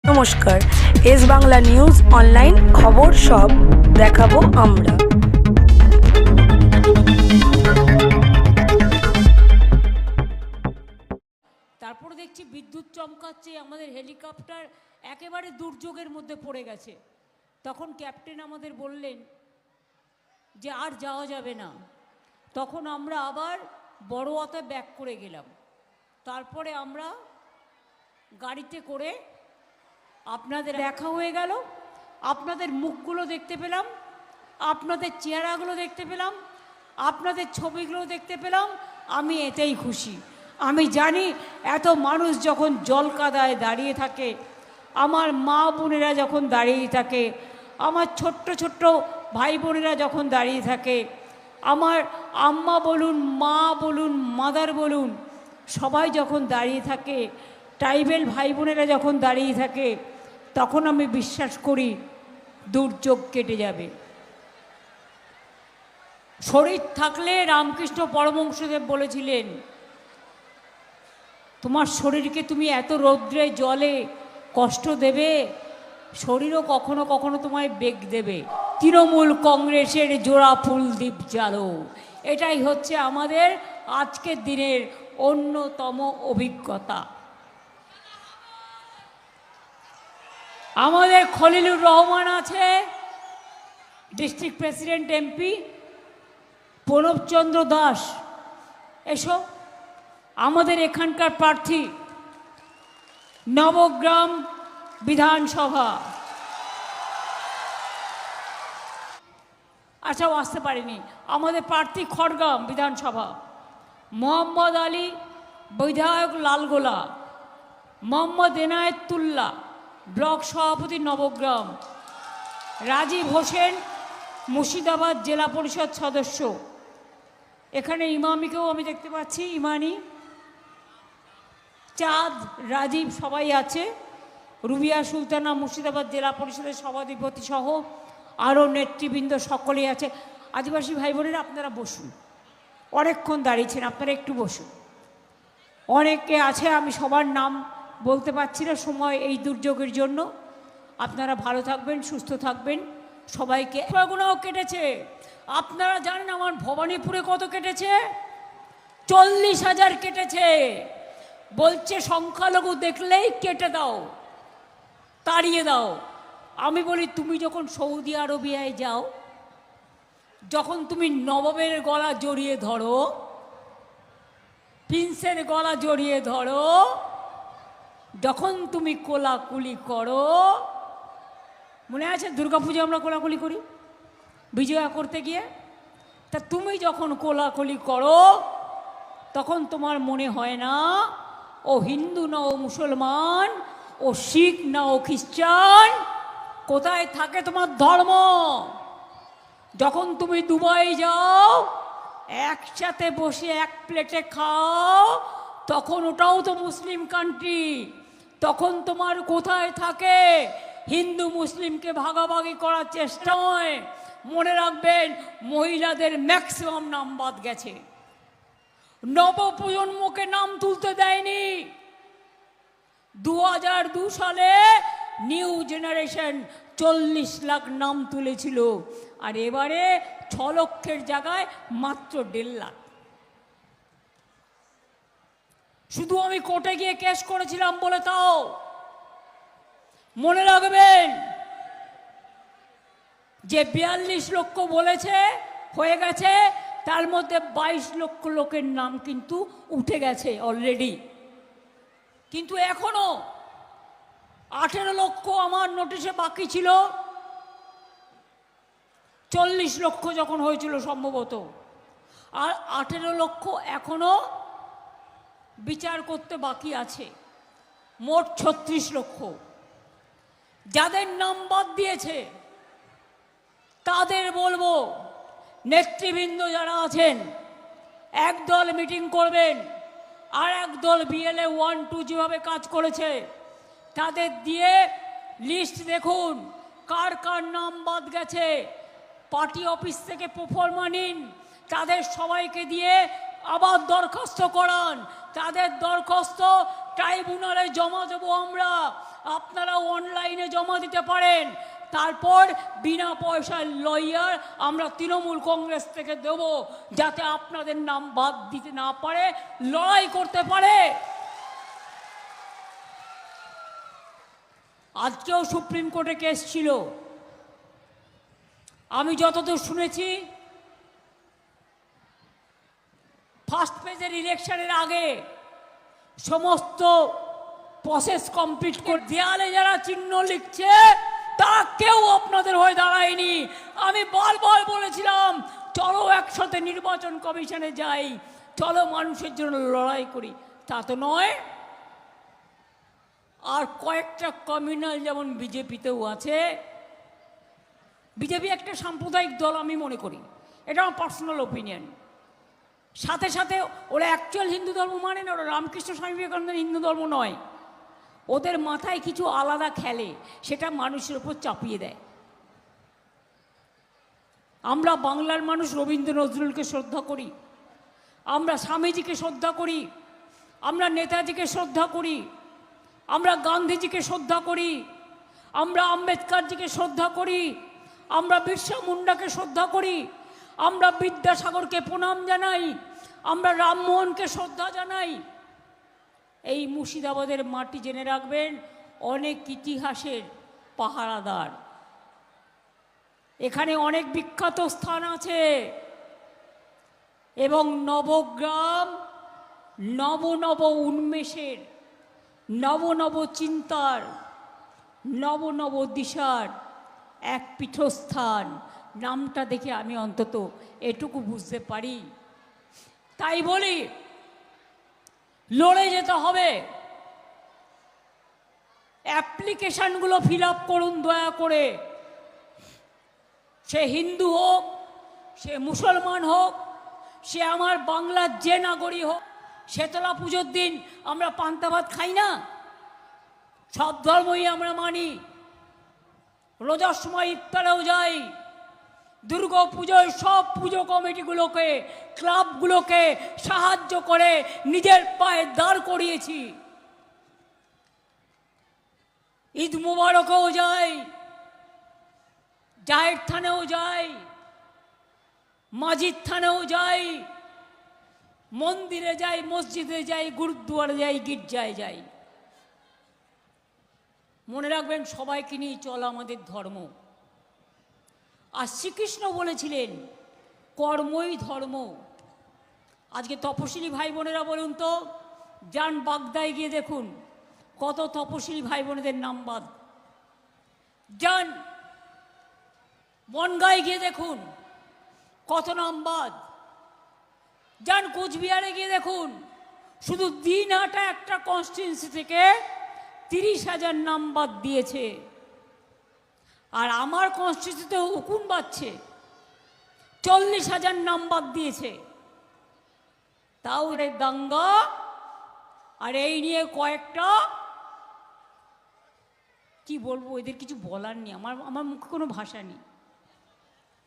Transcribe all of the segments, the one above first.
নমস্কার, S Bangla news online খবর সব দেখাবো আমরা। তারপর দেখছি বিদ্যুৎ চমকাচ্ছে, আমাদের হেলিকপ্টার একেবারে দুর্যোগের মধ্যে পড়ে গেছে। তখন ক্যাপ্টেন আমাদের বললেন যে আর যাওয়া যাবে না। তখন আমরা আবার বড়োয়াতে ব্যাক করে গেলাম। তারপরে আমরা গাড়িতে করে আপনাদের দেখা হয়ে গেল, আপনাদের মুখগুলো দেখতে পেলাম, আপনাদের চেহারাগুলো দেখতে পেলাম, আপনাদের ছবিগুলো দেখতে পেলাম। আমি এতেই খুশি। আমি জানি এত মানুষ যখন জল কাদায় দাঁড়িয়ে থাকে, আমার মা বোনেরা যখন দাঁড়িয়ে থাকে, আমার ছোট্ট ছোট্ট ভাই বোনেরা যখন দাঁড়িয়ে থাকে, আমার আম্মা বলুন, মা বলুন, মাদার বলুন, সবাই যখন দাঁড়িয়ে থাকে, ট্রাইবেল ভাই বোনেরা যখন দাঁড়িয়ে থাকে, তখন আমি বিশ্বাস করি দুর্যোগ কেটে যাবে। শরীর থাকলে রামকৃষ্ণ পরমহংসদেব বলেছিলেন, তোমার শরীরকে তুমি এত রৌদ্রে জলে কষ্ট দেবে, শরীরও কখনো কখনো তোমায় বেগ দেবে। তৃণমূল কংগ্রেসের জোড়া ফুল দ্বীপ জ্বালো, এটাই হচ্ছে আমাদের আজকের দিনের অন্যতম অভিজ্ঞতা। আমাদের খলিলুর রহমান আছে, ডিস্ট্রিক্ট প্রেসিডেন্ট এমপি। প্রণবচন্দ্র দাস, এসো। আমাদের এখানকার প্রার্থী, নবগ্রাম বিধানসভা। আচ্ছা, আসতে পারেনি। আমাদের প্রার্থী খড়গ্রাম বিধানসভা, মোহাম্মদ আলী বিধায়ক লালগোলা, মোহাম্মদ এনায়েতুল্লাহ ব্লক সভাপতি নবগ্রাম, রাজীব হোসেন মুর্শিদাবাদ জেলা পরিষদ সদস্য। এখানে ইমামিকেও আমি দেখতে পাচ্ছি, ইমানি, চাঁদ, রাজীব সবাই আছে। রুবিয়া সুলতানা মুর্শিদাবাদ জেলা পরিষদের সভাধিপতি সহ আরও নেতৃবৃন্দ সকলেই আছে। আদিবাসী ভাই বোনেরা, আপনারা বসুন, অনেকক্ষণ দাঁড়িয়েছেন, আপনারা একটু বসুন। অনেকে আছে, আমি সবার নাম বলতে পারছি না সময় এই দুর্যোগের জন্য। আপনারা ভালো থাকবেন, সুস্থ থাকবেন। সবাইকে গুণাও কেটেছে। আপনারা জানেন আমার ভবানীপুরে কত কেটেছে? 40,000 কেটেছে। বলছে সংখ্যালঘু দেখলেই কেটে দাও, তাড়িয়ে দাও। আমি বলি, তুমি যখন সৌদি আরবিয়ায় যাও, যখন তুমি নবাবের গলা জড়িয়ে ধরো, প্রিন্সের গলা জড়িয়ে ধরো, যখন তুমি কোলাকুলি করো, মনে আছে দুর্গাপুজো আমরা কোলাকুলি করি বিজয়া করতে গিয়ে? তা তুমি যখন কোলাকুলি করো, তখন তোমার মনে হয় না ও হিন্দু না ও মুসলমান, ও শিখ না ও খ্রিস্টান, কোথায় থাকে তোমার ধর্ম? যখন তুমি দুবাই যাও, একসাথে বসে এক প্লেটে খাও, তখন ওটাও তো মুসলিম কান্ট্রি। তখন তোমার কোথায় থাকে? হিন্দু মুসলিমকে ভাগাভাগি করার চেষ্টা হয়। মনে রাখবেন, মহিলাদের ম্যাক্সিমাম নাম বাদ গেছে। নবপ্রজন্মকে নাম তুলতে দেয়নি। 2002 সালে নিউ জেনারেশন 40 লাখ নাম তুলেছিল, আর এবারে 6 লক্ষের জায়গায় মাত্র 1.5 লাখ। শুধু আমি কোর্টে গিয়ে কেস করেছিলাম বলে তাও। মনে রাখবেন যে 42 লক্ষ বলেছে হয়ে গেছে, তার মধ্যে 22 লক্ষ লোকের নাম কিন্তু উঠে গেছে অলরেডি। কিন্তু এখনো 18 লক্ষ আমার নোটিশে বাকি ছিল। 40 লক্ষ যখন হয়েছিল সম্ভবত, আর 18 লক্ষ এখনো বিচার করতে বাকি আছে। মোট 36 লক্ষ। যাদের নাম বাদ দিয়েছে তাদের বলবো, নেতৃবৃন্দ যারা আছেন, একদল মিটিং করবেন, আর একদল BLA 1-2 যেভাবে কাজ করেছে তাদের দিয়ে লিস্ট দেখুন কার কার নাম বাদ গেছে। পার্টি অফিস থেকে প্রফর্মা নিন, তাদের সবাইকে দিয়ে আবার দরখাস্ত করান। তাদের দরখাস্ত ট্রাইব্যুনালে জমা দেবো আমরা। আপনারা অনলাইনে জমা দিতে পারেন। তারপর বিনা পয়সায় লয়ার আমরা তৃণমূল কংগ্রেস থেকে দেব, যাতে আপনাদের নাম বাদ দিতে না পারে, লড়াই করতে পারে। আজকেও সুপ্রিম কোর্টে কেস ছিল। আমি যতদূর শুনেছি, ফার্স্ট পেজের ইলেকশনের আগে সমস্ত প্রসেস কমপ্লিট করে দেয়ালে যারা চিহ্ন লিখছে তারা কেউ আপনাদের হয়ে দাঁড়ায়নি। আমি বারবার বলেছিলাম, চলো একসাথে নির্বাচন কমিশনে যাই, চলো মানুষের জন্য লড়াই করি। তা তো নয়। আর কয়েকটা কমিউনাল যেমন বিজেপিতেও আছে। বিজেপি একটা সাম্প্রদায়িক দল আমি মনে করি, এটা আমার পার্সোনাল ওপিনিয়ন। সাথে সাথে ওরা অ্যাকচুয়াল হিন্দু ধর্ম মানে না, ওরা রামকৃষ্ণ স্বামী বিবেকানন্দের হিন্দু ধর্ম নয়। ওদের মাথায় কিছু আলাদা খেলে, সেটা মানুষের উপর চাপিয়ে দেয়। আমরা বাংলার মানুষ রবীন্দ্র নজরুলকে শ্রদ্ধা করি, আমরা স্বামীজিকে শ্রদ্ধা করি, আমরা নেতাজিকে শ্রদ্ধা করি, আমরা গান্ধীজিকে শ্রদ্ধা করি, আমরা আম্বেদকরজিকে শ্রদ্ধা করি, আমরা বিরসা মুন্ডাকে শ্রদ্ধা করি, আমরা বিদ্যাসাগরকে প্রণাম জানাই, আমরা রামমোহনকে শ্রদ্ধা জানাই। এই মুর্শিদাবাদের মাটি জেনে রাখবেন, অনেক ইতিহাসের পাহারাদার। এখানে অনেক বিখ্যাত স্থান আছে এবং নবগ্রাম নব নব উন্মেষের, নব নব চিন্তার, নব নব দিশার এক পীঠস্থান। নামটা দেখে আমি অন্তত এটুকু বুঝতে পারি। তাই বলি, লড়ে যেতে হবে। অ্যাপ্লিকেশনগুলো ফিল আপ করুন দয়া করে। সে হিন্দু হোক, সে মুসলমান হোক, সে আমার বাংলার যে নাগরিক হোক। শেতলা পুজোর দিন আমরা পান্তা ভাত খাই না, সব ধর্মই আমরা মানি। রোজার সময় ইফতারেও যাই। দুর্গা পুজোয় সব পুজো কমিটিগুলোকে, ক্লাবগুলোকে সাহায্য করে নিজের পায়ে দাঁড় করিয়েছি। ঈদ মুবারকেও যাই, জাহের থানেও যাই, মাজিদ থানেও যাই, মন্দিরে যাই, মসজিদে যাই, গুরুদ্বারে যাই, গির্জায় যাই। মনে রাখবেন, সবাইকে নিয়ে চলা আমাদের ধর্ম। আর শ্রীকৃষ্ণ বলেছিলেন, কর্মই ধর্ম। আজকে তপশিলি ভাই বোনেরা বলুন তো, যান বাগদায় গিয়ে দেখুন কত তপশিলি ভাই বোনেদের নাম বাদ। যান বনগাঁয় গিয়ে দেখুন কত নাম বাদ। যান কোচবিহারে গিয়ে দেখুন, শুধু দিনহাটা একটা কনস্টিটিউয়েন্সি থেকে 30,000 নাম বাদ দিয়েছে। আর আমার কনস্টিটিউন্সিতে উকুন বাজছে, 40,000 নাম বাদ দিয়েছে। তাও দাঙ্গা আর এই নিয়ে কয়েকটা, কি বলবো, এদের কিছু বলার নেই। আমার মুখে কোনো ভাষা নেই।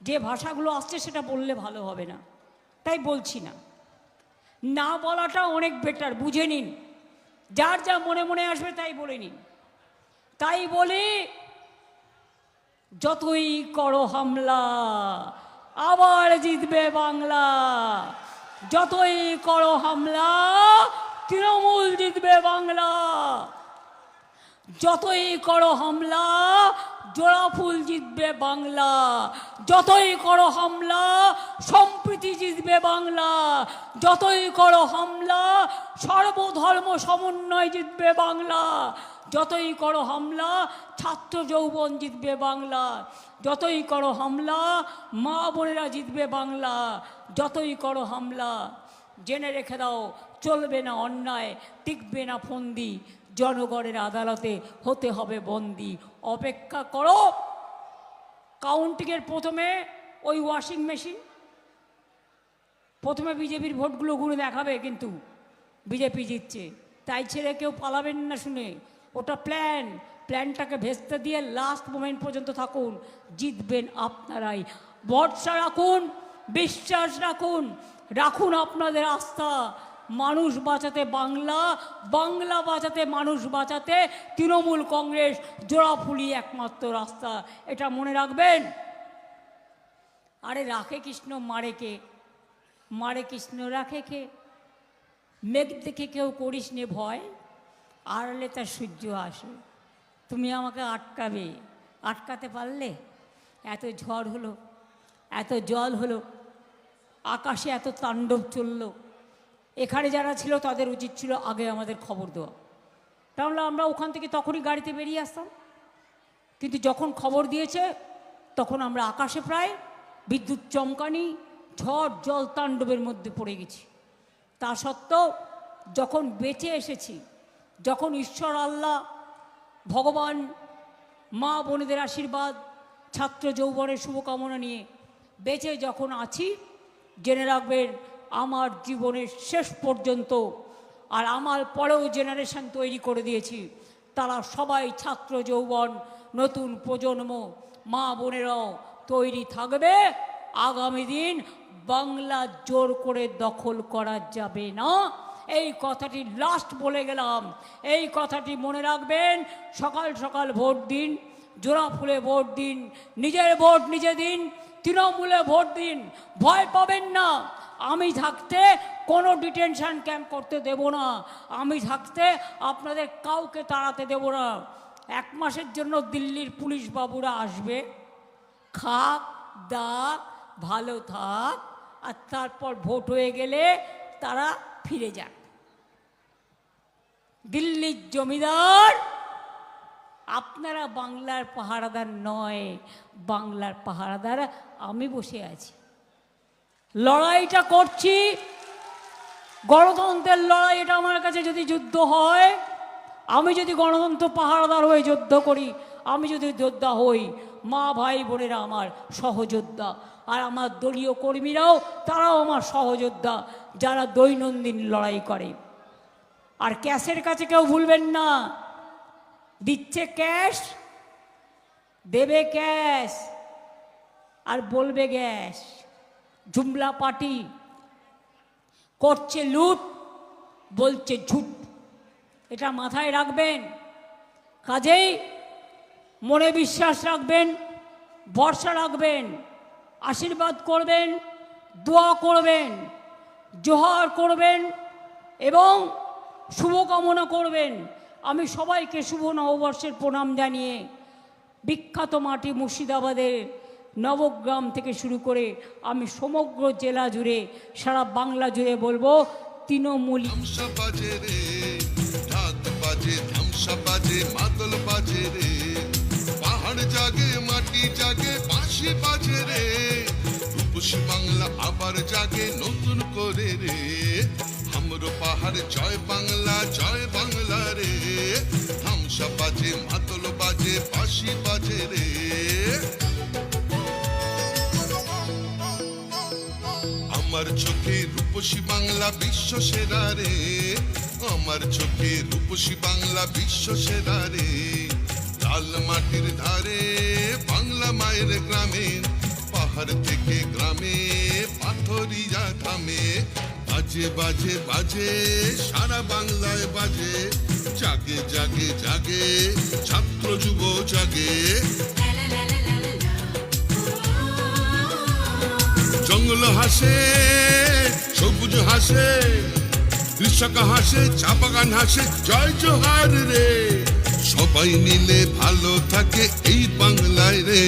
যে ভাষাগুলো আসছে সেটা বললে ভালো হবে না, তাই বলছি না। না বলাটা অনেক বেটার, বুঝে নিন। যার যা মনে মনে আসবে তাই বলে নিন। তাই বলি, যতই করো হামলা আবার জিতবে বাংলা। যতই করো হামলা তৃণমূল জিতবে বাংলা। যতই করো হামলা জোড়াফুল জিতবে বাংলা। যতই করো হামলা সম্প্রীতি জিতবে বাংলা। যতই করো হামলা সর্বধর্ম সমন্বয় জিতবে বাংলা। যতই করো হামলা ছাত্র যৌবন জিতবে বাংলা। যতই করো হামলা মা বোনেরা জিতবে বাংলা। যতই করো হামলা জেনে রেখে দাও, চলবে না অন্যায়, টিকবে না ফন্দি, জনগণের আদালতে হতে হবে বন্দি। অপেক্ষা করো। কাউন্টিংয়ের প্রথমে ওই ওয়াশিং মেশিন, প্রথমে বিজেপির ভোটগুলো ঘুরে দেখাবে, কিন্তু বিজেপি জিতছে, তাই ছেড়ে কেউ পালাবেন না শুনে। ওটা প্ল্যানটাকে ভেস্তে দিয়ে লাস্ট মোমেন্ট পর্যন্ত থাকুন, জিতবেন আপনারাই। ভরসা রাখুন, বিশ্বাস রাখুন, রাখুন আপনাদের আস্থা। মানুষ বাঁচাতে বাংলা, বাংলা বাঁচাতে মানুষ বাঁচাতে তৃণমূল কংগ্রেস জোড়াফুলি একমাত্র রাস্তা, এটা মনে রাখবেন। আরে রাখে কৃষ্ণ মারে কে? মারে কৃষ্ণ রাখে কে? মেঘ দেখে কেউ করিস নে ভয়, আড়ালে তার সূর্য আসে। তুমি আমাকে আটকাবে, আটকাতে পারলে? এত ঝড় হলো, এত জল হলো, আকাশে এত তাণ্ডব চলল, এখানে যারা ছিল তাদের উচিত ছিল আগে আমাদের খবর দেওয়া, তাহলে আমরা ওখান থেকে তখনই গাড়িতে বেরিয়ে আসতাম। কিন্তু যখন খবর দিয়েছে তখন আমরা আকাশে প্রায় বিদ্যুৎ চমকানি, ঝড় জল তাণ্ডবের মধ্যে পড়ে গেছি। তা সত্ত্বেও যখন বেঁচে এসেছি, যখন ঈশ্বর আল্লাহ ভগবান মা বোনেদের আশীর্বাদ, ছাত্র যৌবনের শুভকামনা নিয়ে বেঁচে যখন আছি, জেনে রাখবেন আমার জীবনের শেষ পর্যন্ত আর আমার পরেও জেনারেশন তৈরি করে দিয়েছি, তারা সবাই ছাত্র যৌবন, নতুন প্রজন্ম, মা বোনেরাও তৈরি থাকবে। আগামী দিন বাংলা জোর করে দখল করা যাবে না, এই কথাটি লাস্ট বলে গেলাম। এই কথাটি মনে রাখবেন। সকাল সকাল ভোট দিন, জোড়া ফুলে ভোট দিন, নিজের ভোট নিজে দিন, তৃণমূলে ভোট দিন, ভয় পাবেন না। আমি থাকতে কোনো ডিটেনশন ক্যাম্প করতে দেব না, আমি থাকতে আপনাদের কাউকে তাড়াতে দেব না। 1 মাসের জন্য দিল্লির পুলিশ বাবুরা আসবে, খাক দাক ভালো থাক, আর তারপর ভোট হয়ে গেলে তারা ফিরে যাক। দিল্লির জমিদার আপনারা বাংলার পাহারাদার নয়, বাংলার পাহারাদার আমি বসে আছি, লড়াইটা করছি, গণতন্ত্রের লড়াই। এটা আমার কাছে যদি যুদ্ধ হয়, আমি যদি গণতন্ত্র পাহারাদার হয়ে যুদ্ধ করি, আমি যদি যোদ্ধা হই, মা ভাই বোনেরা আমার সহযোদ্ধা, আর আমার দলীয় কর্মীরাও তারাও আমার সহযোদ্ধা, যারা দৈনন্দিন লড়াই করে। আর ক্যাশের কাছে কেউ ভুলবেন না, দিচ্ছে ক্যাশ, দেবে ক্যাশ, আর বলবে গ্যাস। জুমলা পার্টি করছে লুট, বলছে ঝুট, এটা মাথায় রাখবেন। কাজেই মনে বিশ্বাস রাখবেন, ভরসা রাখবেন, আশীর্বাদ করবেন, দোয়া করবেন, জোহার করবেন এবং শুভকামনা করবেন। আমি সবাইকে শুভ নববর্ষের প্রণাম জানিয়ে বিখ্যাত মাটি মুর্শিদাবাদের নবগ্রাম থেকে শুরু করে আমি সমগ্র জেলা জুড়ে, সারা বাংলা জুড়ে বলবো, তৃণমূল পাহাড় জাগে, মাটি জাগে, বাঁশি বাজে রে, রূপসী বাংলা আবার জাগে নতুন করে রে। আমরো পাহাড় জয় বাংলা রে, ধামসা বাজে, মাদল বাজে, বাঁশি বাজে রে। আমার চোখে রূপসী বাংলা বিশ্ব সেরা রে, আমার চোখে রূপসী বাংলা বিশ্ব সেরা রে। লাল মাটির ধারে বাংলা মায়ের গ্রামে, পাহাড় থেকে গ্রামে পাথরিয়া থামে, বাজে বাজে বাজে সারা বাংলায় বাজে, জাগে জাগে জাগে ছাত্র যুব জাগে। জঙ্গল হাসে, সবুজ হাসে, কৃষক হাসে, চা বাগান হাসে, জয় জোহার রে। সবাই মিলে ভালো থাকে এই বাংলায় রে,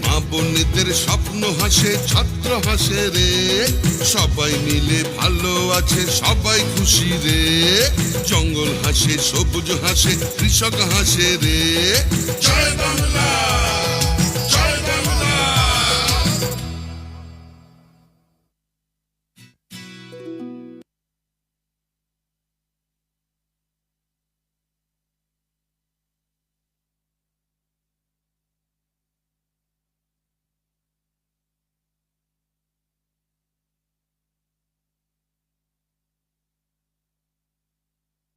মা বোনেদের স্বপ্ন হাসে, ছাত্র হাসে রে। সবাই মিলে ভালো আছে, সবাই খুশি রে। জঙ্গল হাসে, সবুজ হাসে, কৃষক হাসে রে। জয় বাংলা।